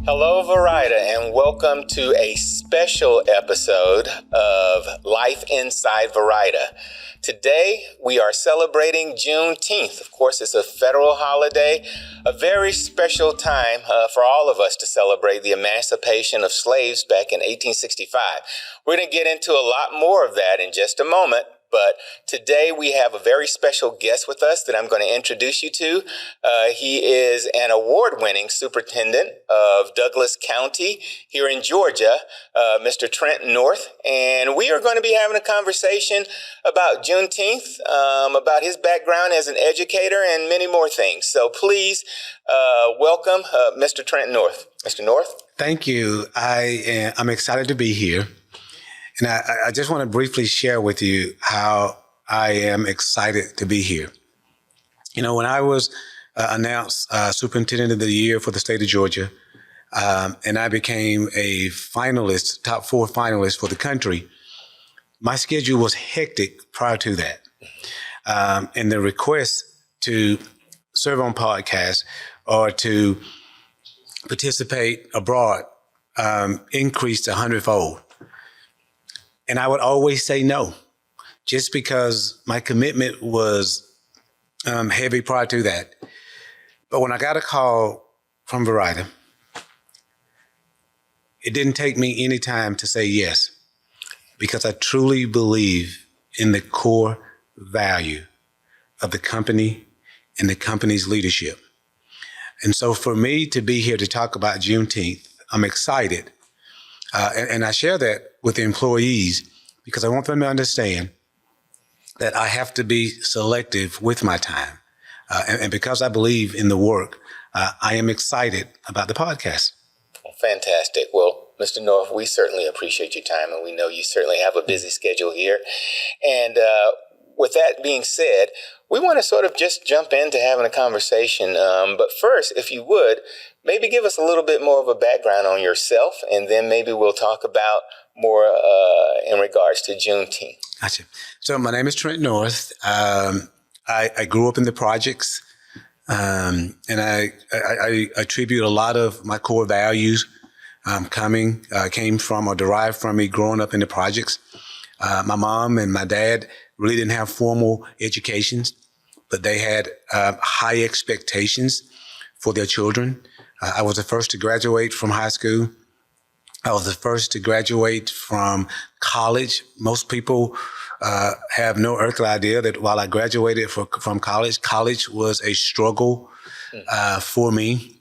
Hello, Verida, and welcome to a special episode of Life Inside Verida. Today, we are celebrating Juneteenth. Of course, it's a federal holiday, a very special time for all of us to celebrate the emancipation of slaves back in 1865. We're going to get into a lot more of that in just a moment. But today we have a very special guest with us that I'm going to introduce you to. He is an award-winning superintendent of Douglas County here in Georgia, Mr. Trent North. And we are going to be having a conversation about Juneteenth, about his background as an educator, and many more things. So please welcome Mr. Trent North. Mr. North? Thank you. I'm excited to be here. And I just want to briefly share with you how I am excited to be here. You know, when I was announced Superintendent of the Year for the state of Georgia, and I became a finalist, top 4 finalist for the country, my schedule was hectic prior to that. And the request to serve on podcasts or to participate abroad increased 100-fold. And I would always say no, just because my commitment was heavy prior to that. But when I got a call from Verida, it didn't take me any time to say yes, because I truly believe in the core value of the company and the company's leadership. And so for me to be here to talk about Juneteenth, I'm excited. And I share that with the employees because I want them to understand that I have to be selective with my time. And because I believe in the work, I am excited about the podcast. Fantastic. Well, Mr. North, we certainly appreciate your time, and we know you certainly have a busy schedule here. And with that being said, we want to sort of just jump into having a conversation. But first, if you would, maybe give us a little bit more of a background on yourself, and then maybe we'll talk about more in regards to Juneteenth. Gotcha. So my name is Trent North. I grew up in the projects, and I attribute a lot of my core values came from or derived from me growing up in the projects. My mom and my dad really didn't have formal educations, but they had high expectations for their children. I was the first to graduate from high school. I was the first to graduate from college. Most people have no earthly idea that while I graduated from college was a struggle for me.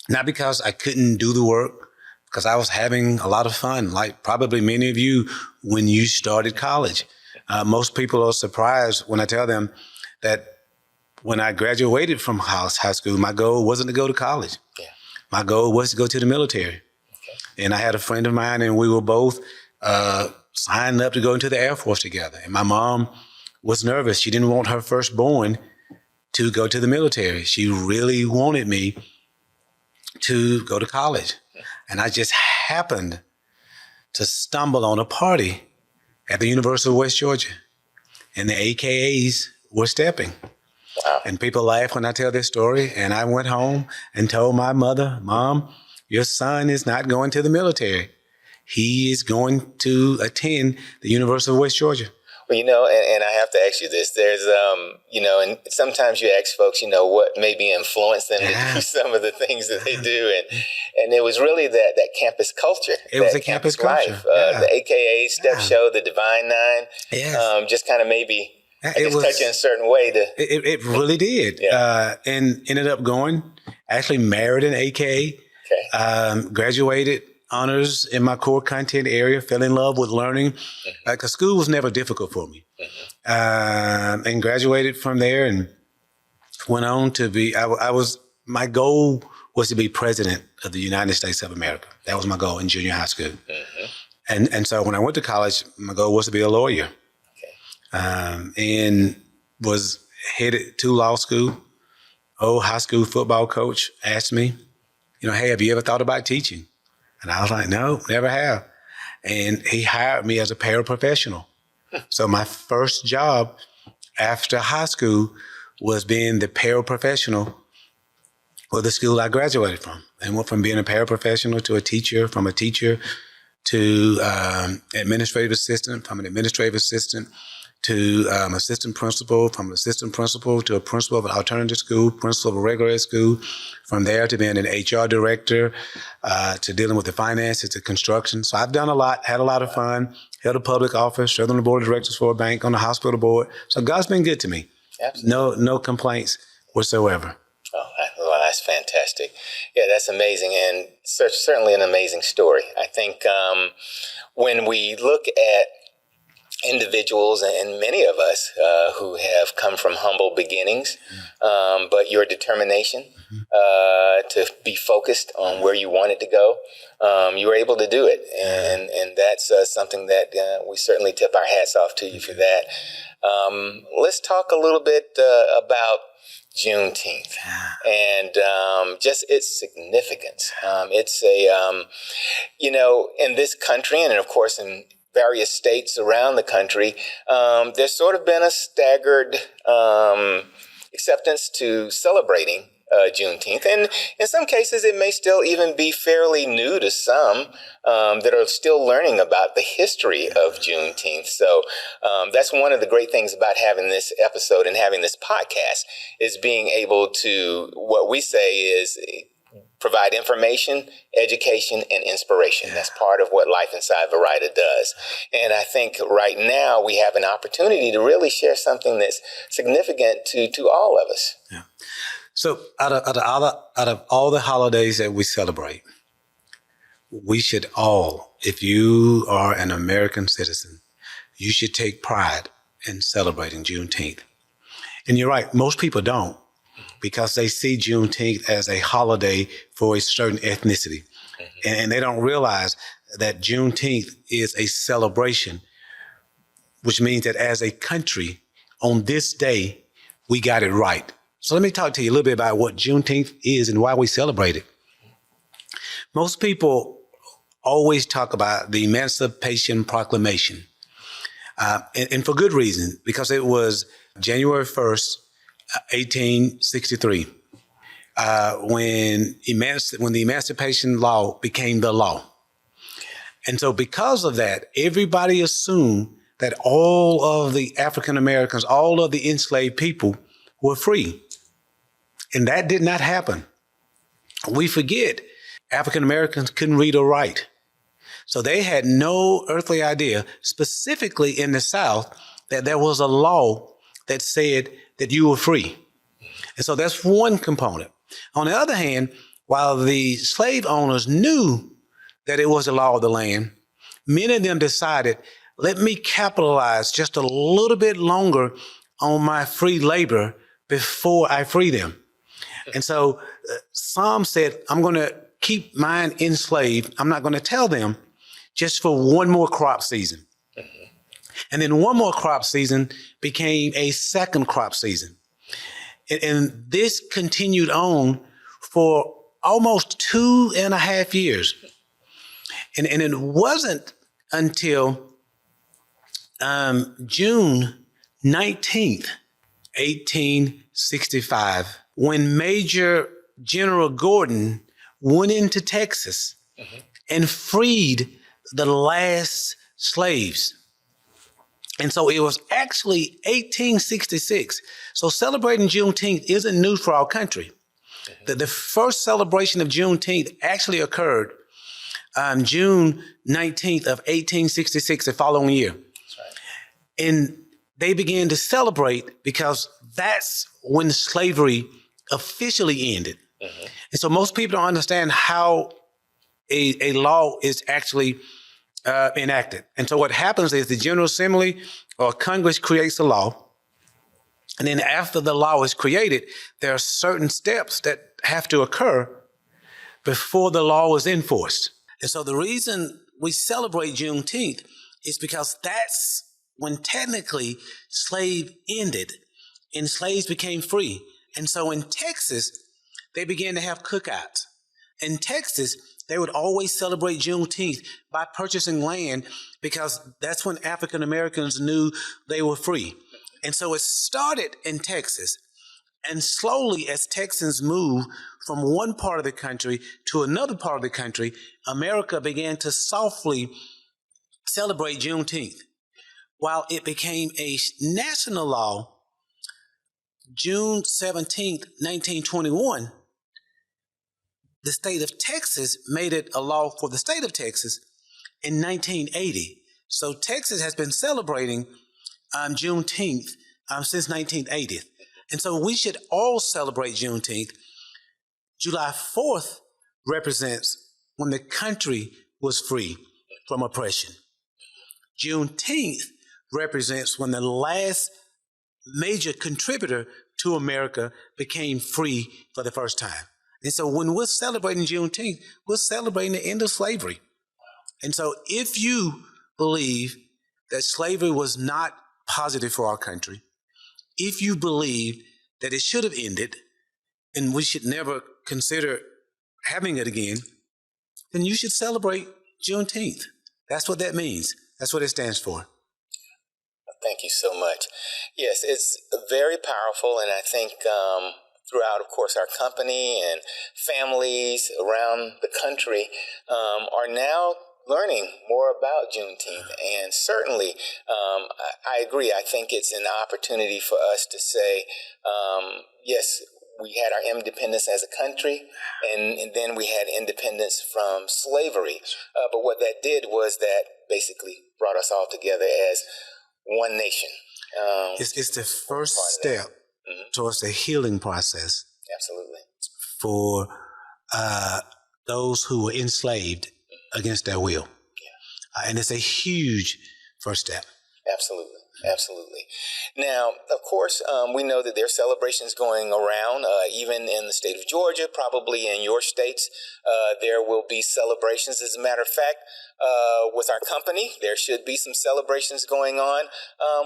Not because I couldn't do the work, because I was having a lot of fun, like probably many of you when you started college. Most people are surprised when I tell them that when I graduated from high school, my goal wasn't to go to college. Yeah. My goal was to go to the military. Okay. And I had a friend of mine, and we were both signed up to go into the Air Force together. And my mom was nervous. She didn't want her firstborn to go to the military. She really wanted me to go to college. And I just happened to stumble on a party at the University of West Georgia. And the AKAs were stepping. Wow. And people laugh when I tell this story. And I went home and told my mother, Mom, your son is not going to the military. He is going to attend the University of West Georgia. Well, you know, and I have to ask you this. There's, you know, and sometimes you ask folks, you know, what maybe influenced them to do some of the things that they do. And it was really that campus culture. It was a campus culture. Life. The AKA Step Show, the Divine Nine. Yes. Just kind of maybe touch you in a certain way. It really did. Yeah. And ended up actually married an AKA. Okay. Graduated honors in my core content area, fell in love with learning, because school was never difficult for me. And graduated from there and went on to be, my goal was to be president of the United States of America. That was my goal in junior high school. And so when I went to college, my goal was to be a lawyer. And was headed to law school. Old high school football coach asked me, you know, hey, have you ever thought about teaching? And I was like, no, never have. And he hired me as a paraprofessional. So my first job after high school was being the paraprofessional Well, the school I graduated from, and went from being a paraprofessional to a teacher, from a teacher to administrative assistant, from an administrative assistant to assistant principal, from an assistant principal to a principal of an alternative school, principal of a regular ed school, from there to being an HR director, to dealing with the finances, to construction. So I've done a lot, had a lot of fun, held a public office, served on the board of directors for a bank, on the hospital board. So God's been good to me. Absolutely. No complaints whatsoever. Oh, well, that's fantastic. Yeah, that's amazing, and certainly an amazing story. I think when we look at individuals, and many of us who have come from humble beginnings, but your determination to be focused on where you wanted to go, you were able to do it, and that's something that we certainly tip our hats off to you for that. Let's talk a little bit about Juneteenth and just its significance. It's a, in this country, and of course in various states around the country, there's sort of been a staggered acceptance to celebrating Juneteenth. And in some cases, it may still even be fairly new to some that are still learning about the history of Juneteenth. So that's one of the great things about having this episode and having this podcast, is being able to, what we say is, provide information, education, and inspiration. That's part of what Life Inside Verida does. And I think right now we have an opportunity to really share something that's significant to all of us. Yeah. So out of all the holidays that we celebrate, we should all, if you are an American citizen, you should take pride in celebrating Juneteenth. And you're right, most people don't, because they see Juneteenth as a holiday for a certain ethnicity. And they don't realize that Juneteenth is a celebration, which means that as a country, on this day, we got it right. So let me talk to you a little bit about what Juneteenth is and why we celebrate it. Most people always talk about the Emancipation Proclamation, and for good reason, because it was January 1st, 1863, when the Emancipation Law became the law. And so because of that, everybody assumed that all of the African Americans, all of the enslaved people were free. And that did not happen. We forget African Americans couldn't read or write. So they had no earthly idea, specifically in the South, that there was a law that said that you were free. And so that's one component. On the other hand, while the slave owners knew that it was the law of the land, many of them decided, let me capitalize just a little bit longer on my free labor before I free them. And so some said, I'm going to keep mine enslaved. I'm not going to tell them, just for one more crop season. And then one more crop season became a second crop season. And this continued on for almost 2.5 years. And it wasn't until June 19th, 1865, when Major General Gordon went into Texas and freed the last slaves. And so it was actually 1866. So celebrating Juneteenth isn't new for our country. The first celebration of Juneteenth actually occurred June 19th of 1866, the following year. That's right. And they began to celebrate because that's when slavery officially ended. And so most people don't understand how a law is actually enacted. And so what happens is the General Assembly or Congress creates a law. And then after the law is created, there are certain steps that have to occur before the law is enforced. And so the reason we celebrate Juneteenth is because that's when technically slave ended and slaves became free. And so in Texas, they began to have cookouts. In Texas, they would always celebrate Juneteenth by purchasing land because that's when African Americans knew they were free. And so it started in Texas. And slowly, as Texans moved from one part of the country to another part of the country, America began to softly celebrate Juneteenth. While it became a national law, June 17th, 1921, the state of Texas made it a law for the state of Texas in 1980. So Texas has been celebrating Juneteenth since 1980. And so we should all celebrate Juneteenth. July 4th represents when the country was free from oppression. Juneteenth represents when the last major contributor to America became free for the first time. And so when we're celebrating Juneteenth, we're celebrating the end of slavery. And so if you believe that slavery was not positive for our country, if you believe that it should have ended and we should never consider having it again, then you should celebrate Juneteenth. That's what that means. That's what it stands for. Thank you so much. Yes, it's very powerful, and I think throughout, of course, our company and families around the country are now learning more about Juneteenth. And certainly, I agree. I think it's an opportunity for us to say, yes, we had our independence as a country, and then we had independence from slavery. But what that did was that basically brought us all together as one nation. It's the first step towards the healing process. Absolutely. For those who were enslaved against their will. Yeah. And it's a huge first step. Absolutely. Absolutely. Now, of course, we know that there are celebrations going around, even in the state of Georgia, probably in your states. There will be celebrations. As a matter of fact, with our company, there should be some celebrations going on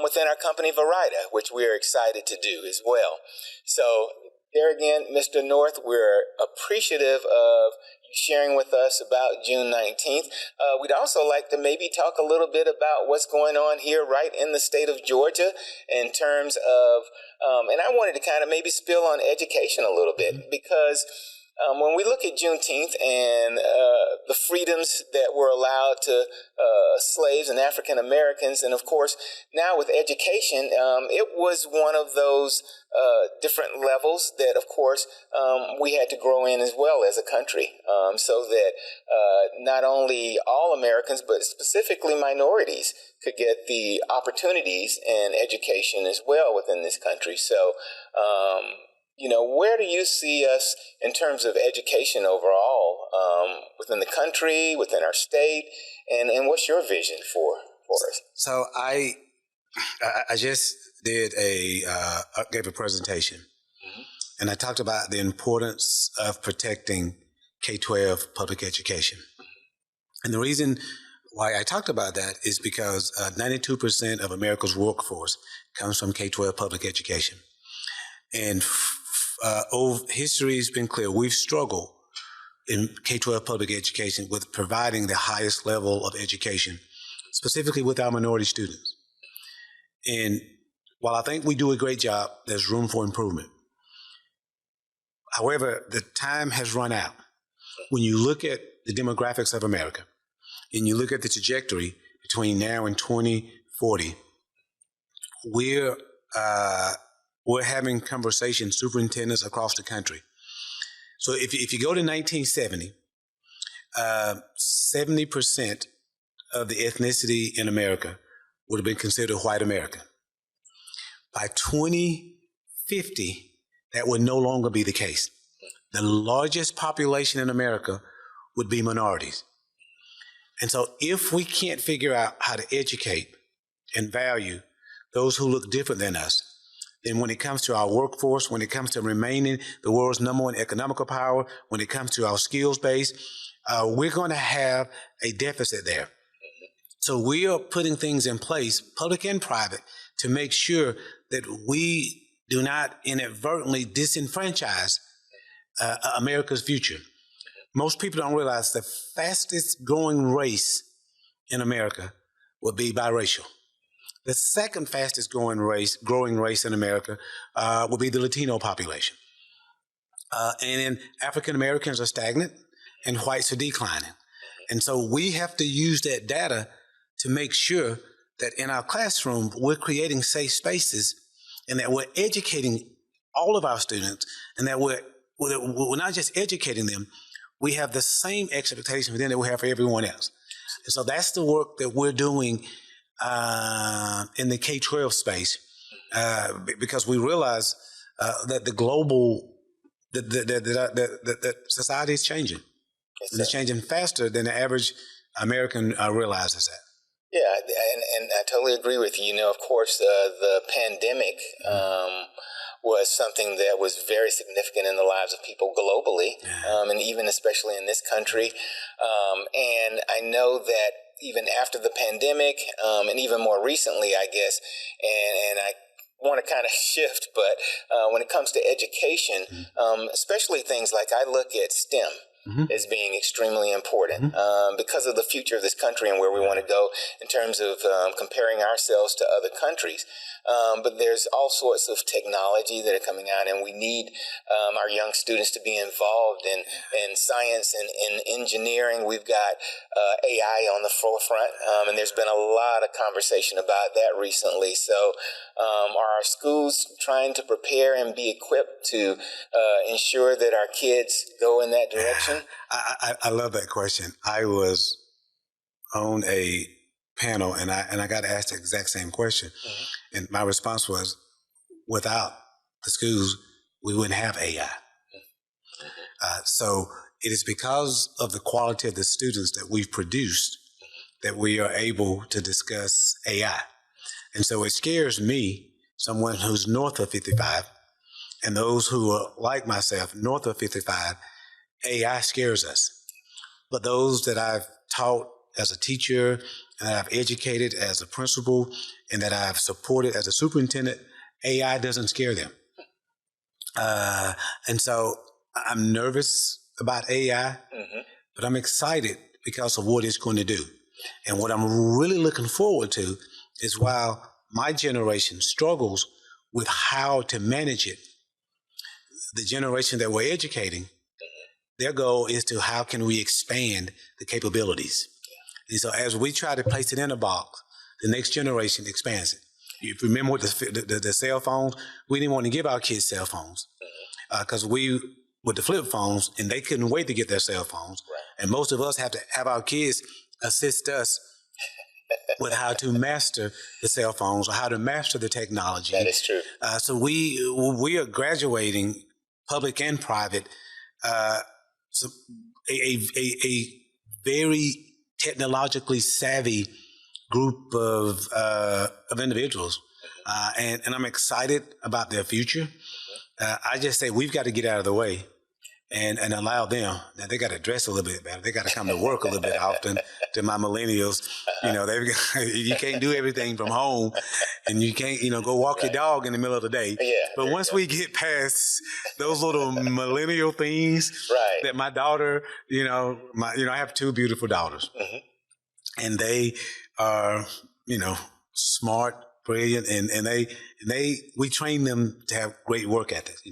within our company, Verida, which we're excited to do as well. So there again, Mr. North, we're appreciative of you sharing with us about June 19th. We'd also like to maybe talk a little bit about what's going on here right in the state of Georgia in terms of, and I wanted to kind of maybe spill on education a little bit, because when we look at Juneteenth and the freedoms that were allowed to slaves and African Americans, and of course now with education, it was one of those different levels that of course we had to grow in as well as a country, so that not only all Americans but specifically minorities could get the opportunities and education as well within this country. So where do you see us in terms of education overall, within the country, within our state, and what's your vision for us? So I just did gave a presentation, and I talked about the importance of protecting K-12 public education. And the reason why I talked about that is because 92% of America's workforce comes from K-12 public education. And history has been clear. We've struggled in K-12 public education with providing the highest level of education, specifically with our minority students. And while I think we do a great job, there's room for improvement. However, the time has run out. When you look at the demographics of America and you look at the trajectory between now and 2040, we're having conversations, superintendents across the country. So if you go to 1970, 70% of the ethnicity in America would have been considered white American. By 2050, that would no longer be the case. The largest population in America would be minorities. And so if we can't figure out how to educate and value those who look different than us, then when it comes to our workforce, when it comes to remaining the world's #1 economical power, when it comes to our skills base, we're going to have a deficit there. So we are putting things in place, public and private, to make sure that we do not inadvertently disenfranchise America's future. Most people don't realize the fastest growing race in America will be biracial. The second fastest growing race in America will be the Latino population. And then African Americans are stagnant and whites are declining. And so we have to use that data to make sure that in our classroom, we're creating safe spaces and that we're educating all of our students, and that we're not just educating them, we have the same expectation for them that we have for everyone else. And so that's the work that we're doing in the K-12 space, because we realize that the global, that society is changing. Yes, and it's changing faster than the average American realizes that. Yeah, and I totally agree with you. You know, of course, the pandemic was something that was very significant in the lives of people globally, and even especially in this country. And I know that even after the pandemic, and even more recently, I guess, and I want to kind of shift, but when it comes to education, especially things like I look at STEM, as being extremely important because of the future of this country and where we want to go in terms of comparing ourselves to other countries. But there's all sorts of technology that are coming out, and we need our young students to be involved in science and in engineering. We've got AI on the forefront, and there's been a lot of conversation about that recently. So are our schools trying to prepare and be equipped to ensure that our kids go in that direction? I love that question. I was on a panel and I got asked the exact same question. And my response was, without the schools, we wouldn't have AI. So it is because of the quality of the students that we've produced that we are able to discuss AI. And so it scares me, someone who's north of 55, and those who are like myself, north of 55, AI scares us. But those that I've taught as a teacher and that I've educated as a principal and that I've supported as a superintendent, AI doesn't scare them. And so I'm nervous about AI, but I'm excited because of what it's going to do. And what I'm really looking forward to is while my generation struggles with how to manage it, the generation that we're educating, their goal is to how can we expand the capabilities. And so as we try to place it in a box, the next generation expands it. You remember with the cell phones, we didn't want to give our kids cell phones because we, with the flip phones, and they couldn't wait to get their cell phones. And most of us have to have our kids assist us with how to master the cell phones or how to master the technology. That is true. So we are graduating, public and private, so a very technologically savvy group of individuals, and I'm excited about their future. I just say we've got to get out of the way and allow them. Now they got to dress a little bit better. They got to come to work a little bit often. To my millennials, you know, you can't do everything from home, and you can't, go walk your dog in the middle of the day. But once we get past those little millennial things, that my daughter, I have two beautiful daughters, and they are, smart, brilliant, and we train them to have great work ethics.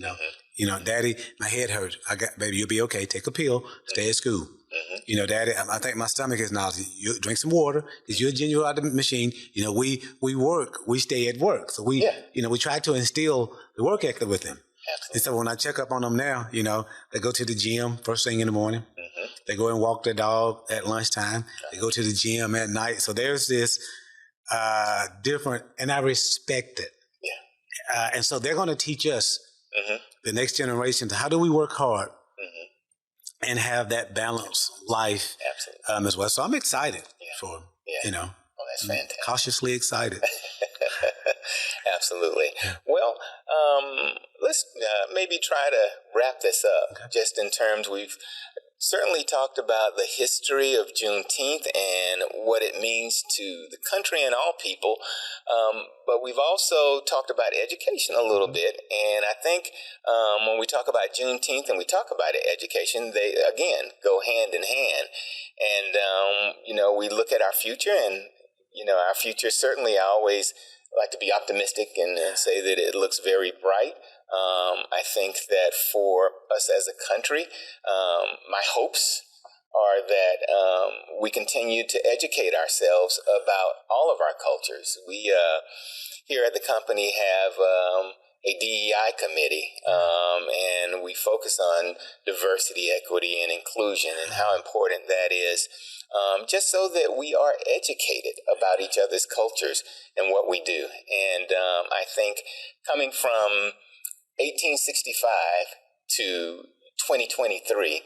Daddy, my head hurts. Baby, you'll be okay. Take a pill. Stay at school. Daddy, I think my stomach is nauseous. You drink some water. Because you're a genuine out of the machine. We work. We stay at work. So we try to instill the work ethic with them. Absolutely. And so when I check up on them now, they go to the gym first thing in the morning. They go and walk their dog at lunchtime. They go to the gym at night. So there's this different, and I respect it. And so they're going to teach us, the next generation, how do we work hard and have that balanced life as well. So I'm excited for them, Oh, that's fantastic. Cautiously excited. Absolutely. Well, let's maybe try to wrap this up just in terms we've certainly talked about the history of Juneteenth and what it means to the country and all people. But we've also talked about education a little bit. And I think when we talk about Juneteenth and we talk about education, they, again, go hand in hand. And, we look at our future and our future, certainly I always like to be optimistic and say that it looks very bright. I think that for us as a country, my hopes are that we continue to educate ourselves about all of our cultures. We here at the company have a DEI committee, and we focus on diversity, equity, and inclusion, and how important that is, just so that we are educated about each other's cultures and what we do. And I think coming from 1865 to 2023,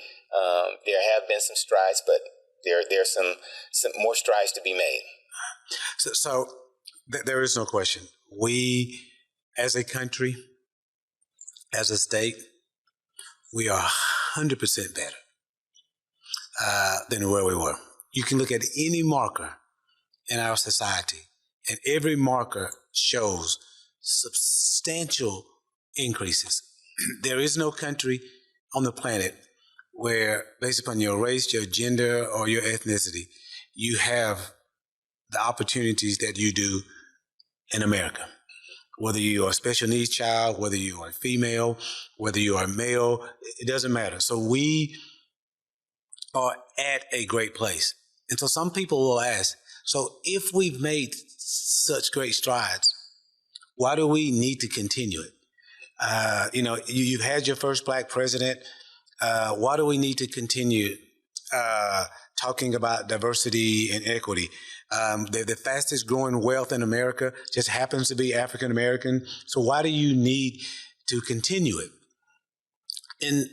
there have been some strides, but there's some more strides to be made. So there is no question. We, as a country, as a state, we are 100% better than where we were. You can look at any marker in our society, and every marker shows substantial increases. There is no country on the planet where, based upon your race, your gender, or your ethnicity, you have the opportunities that you do in America. Whether you are a special needs child, whether you are female, whether you are male, it doesn't matter. So we are at a great place. And so some people will ask, so if we've made such great strides, why do we need to continue it? You've had your first Black president. Why do we need to continue talking about diversity and equity? The fastest growing wealth in America just happens to be African American. So why do you need to continue it? And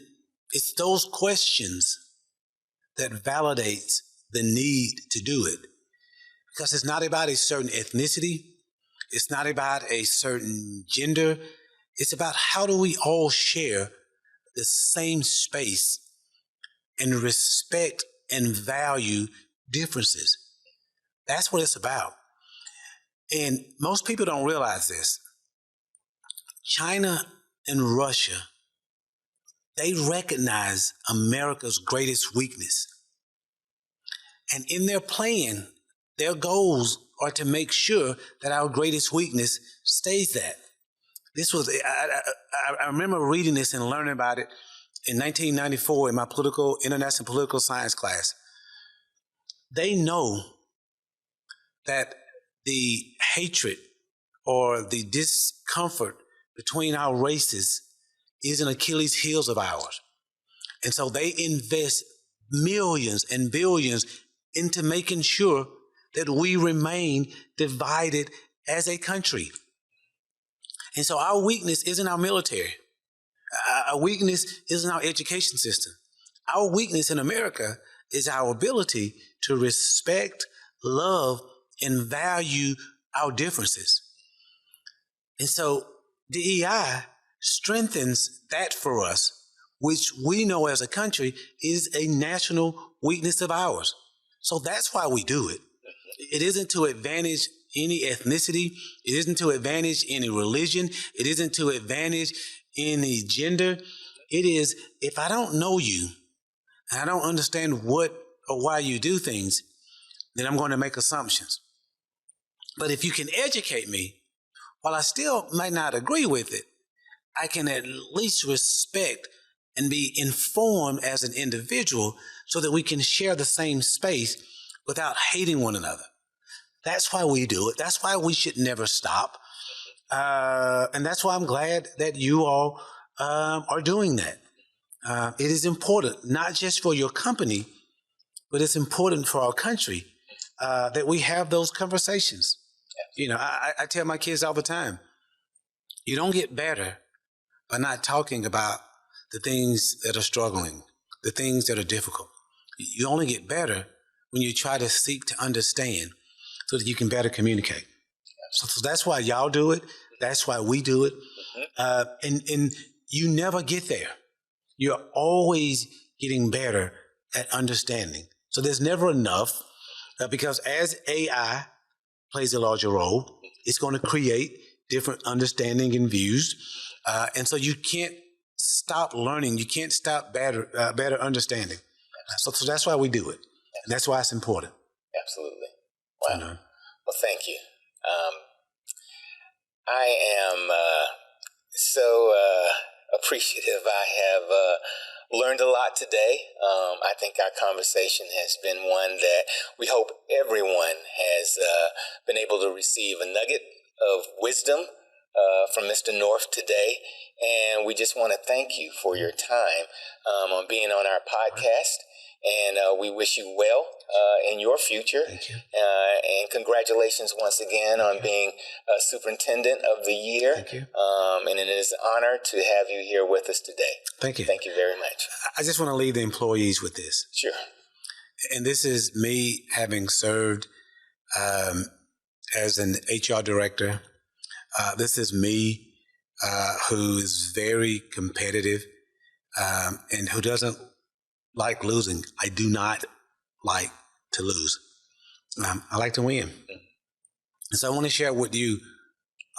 it's those questions that validates the need to do it. Because it's not about a certain ethnicity. It's not about a certain gender. It's about how do we all share the same space and respect and value differences. That's what it's about. And most people don't realize this. China and Russia, they recognize America's greatest weakness. And in their plan, their goals are to make sure that our greatest weakness stays that. This was, I remember reading this and learning about it in 1994 in my international political science class. They know that the hatred or the discomfort between our races is an Achilles heel of ours. And so they invest millions and billions into making sure that we remain divided as a country. And so our weakness isn't our military. Our weakness isn't our education system. Our weakness in America is our ability to respect, love, and value our differences. And so DEI strengthens that for us, which we know as a country is a national weakness of ours. So that's why we do it. It isn't to advantage any ethnicity. It isn't to advantage any religion. It isn't to advantage any gender. It is, if I don't know you and I don't understand what or why you do things, then I'm going to make assumptions. But if you can educate me, while I still might not agree with it, I can at least respect and be informed as an individual so that we can share the same space without hating one another. That's why we do it. That's why we should never stop. And that's why I'm glad that you all are doing that. It is important, not just for your company, but it's important for our country that we have those conversations. I tell my kids all the time, you don't get better by not talking about the things that are struggling, the things that are difficult. You only get better when you try to seek to understand so that you can better communicate. So that's why y'all do it. That's why we do it. And you never get there. You're always getting better at understanding. So there's never enough because as AI plays a larger role, it's going to create different understanding and views. And so you can't stop learning. You can't stop better understanding. So that's why we do it. And that's why it's important. Absolutely. Wow. Well, thank you. I am so appreciative. I have learned a lot today. I think our conversation has been one that we hope everyone has been able to receive a nugget of wisdom from Mr. North today. And we just want to thank you for your time on being on our podcast. And we wish you well in your future. Thank you. And congratulations once again on being Superintendent of the Year. Thank you. And it is an honor to have you here with us today. Thank you. Thank you very much. I just want to leave the employees with this. Sure. And this is me having served as an HR director. This is me who is very competitive and who doesn't like losing. I do not like to lose. I like to win. And so I want to share with you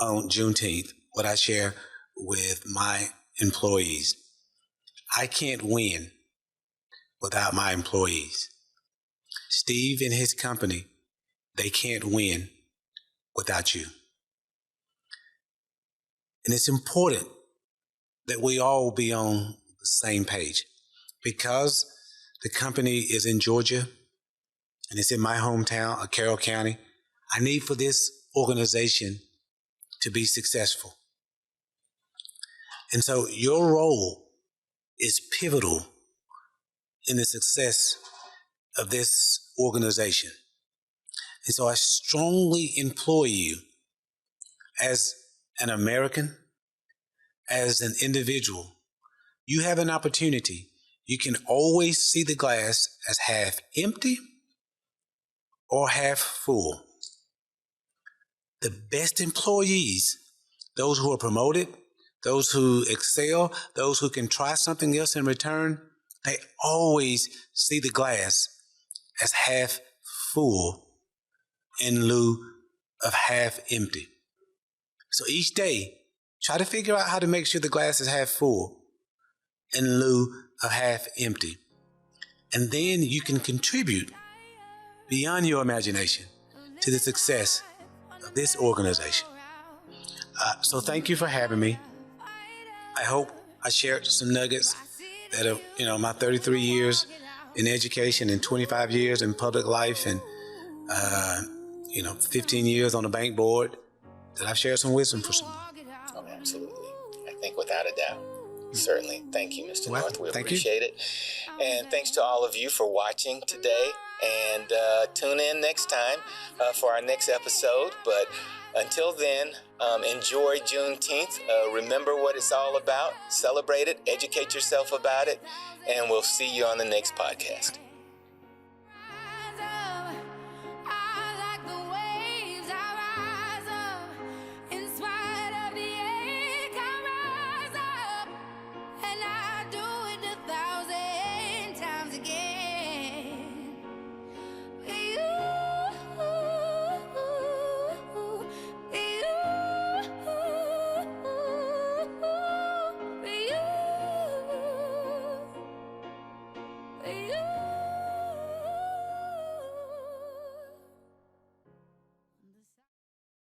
on Juneteenth what I share with my employees. I can't win without my employees. Steve and his company, they can't win without you. And it's important that we all be on the same page. Because the company is in Georgia and it's in my hometown of Carroll County, I need for this organization to be successful. And so your role is pivotal in the success of this organization. And so I strongly implore you as an American, as an individual, you have an opportunity. You can always see the glass as half empty or half full. The best employees, those who are promoted, those who excel, those who can try something else in return, they always see the glass as half full in lieu of half empty. So each day, try to figure out how to make sure the glass is half full in lieu of half empty. And then you can contribute beyond your imagination to the success of this organization. So thank you for having me. I hope I shared some nuggets that are, my 33 years in education and 25 years in public life and, 15 years on the bank board, that I've shared some wisdom for someone. Oh, absolutely. I think without a doubt. Certainly. Thank you, Mr. North. We appreciate it. And thanks to all of you for watching today. And tune in next time for our next episode. But until then, enjoy Juneteenth. Remember what it's all about. Celebrate it. Educate yourself about it. And we'll see you on the next podcast.